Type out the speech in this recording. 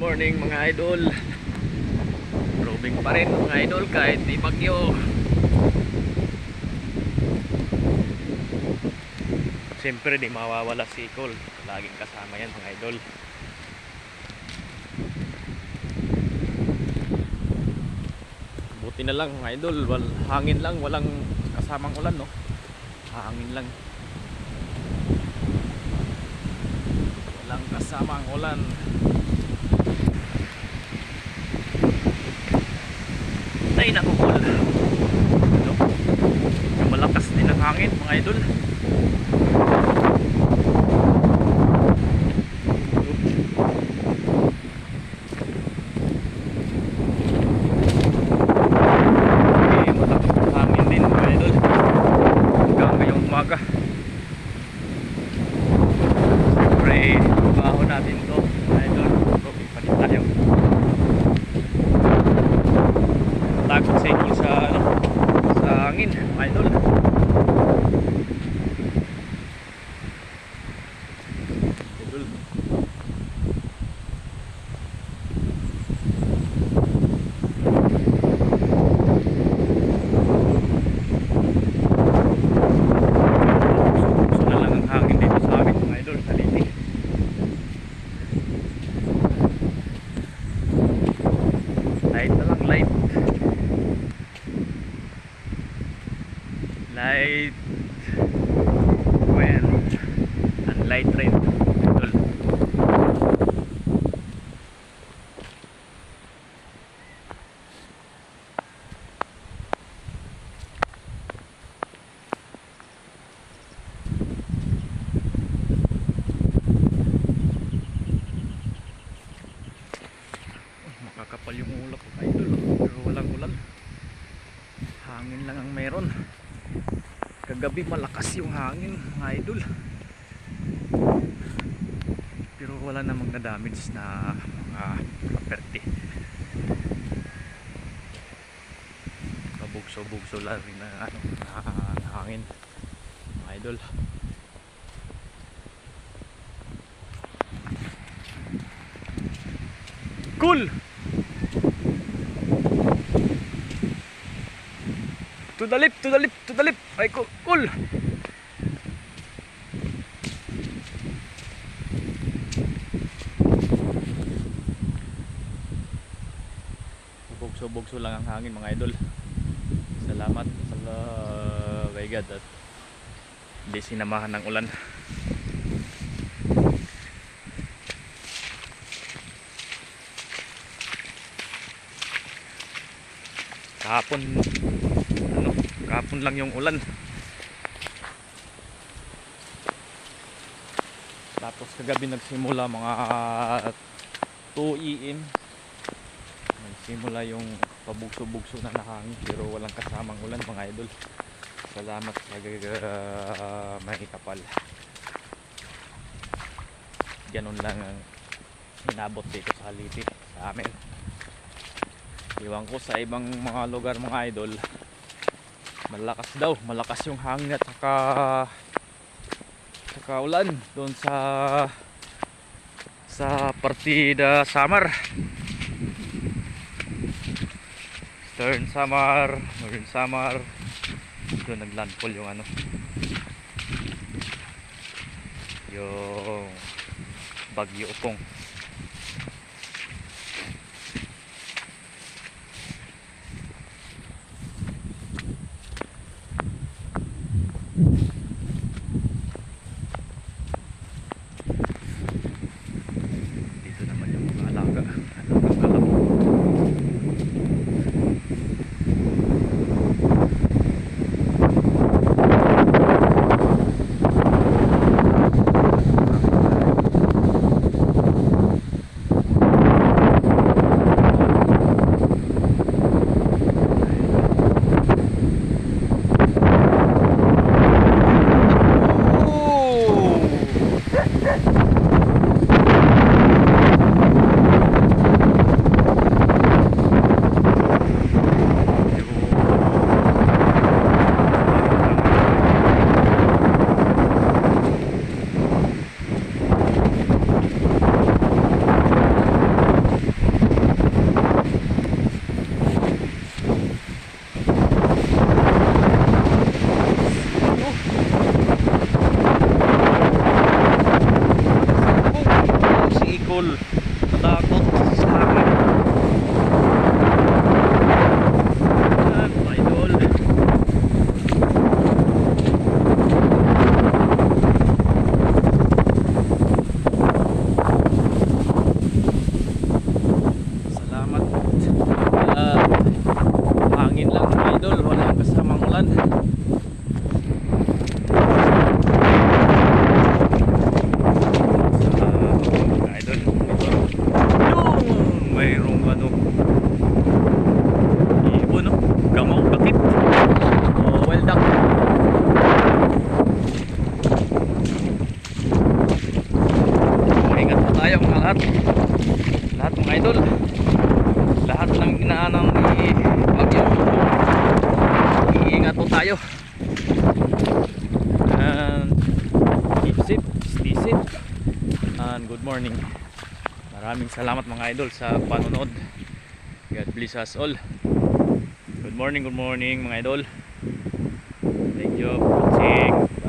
Morning mga idol. Robing pa rin mga idol kahit di bagyo. Siyempre di mawawala si Cole. Laging kasama yan mga idol. Buti na lang mga idol, hangin lang, walang kasamang ulan, no? Hangin lang. Walang kasamang ulan. Ay naku Cole. Ano? Malakas din ang hangin mga idol. Natin to idol, okay pa din tayo. Takot sa ikol sa ano, sa hangin idol. Idol. So na lang ang hangin dito sa amin mga idol sa Liti. Light na lang, light wind and light rain idol. Makakapal yung ulap idol, pero walang ulan, hangin lang ang meron. Kagabi malakas yung hangin mga idol, pero wala namang na-damage na mga property. Pabugso-bugso lang rin na ano, na hangin mga idol. Cool! To the lip, to the lip, to the lip. Ay, cool. Bugso-bugso lang ang hangin mga idol. Salamat sa kay God at hindi sinamahan ng ulan. Kahapon lang yung ulan. Tapos kagabi nagsimula mga 2 AM. Nagsimula yung pabugso-bugso na hangin pero walang kasamang ulan mga idol. Salamat sa may kapal. Ganun lang ang inabot dito sa Liti sa amin. Iwan ko sa ibang mga lugar mga idol, malakas yung hangin at saka ulan doon sa partida Samar, Eastern Samar, Northern Samar. Doon naglandfall yung ano, yung Bagyo Upong. takot sa hangin. Yan, mga idol. Salamat. Hangin lang mga idol, walang kasamang ulan. Mga idol, yung mayroong ano, ibon, no? Gamaw, bakit? Oh, well done. Ingat po tayo mga lahat mga idol, lahat ng inaanang ni Bagyo, iingat po tayo and keep safe, stay safe and good morning. Maraming salamat mga idol sa panonood. God bless us all. Good morning mga idol. Thank you for watching.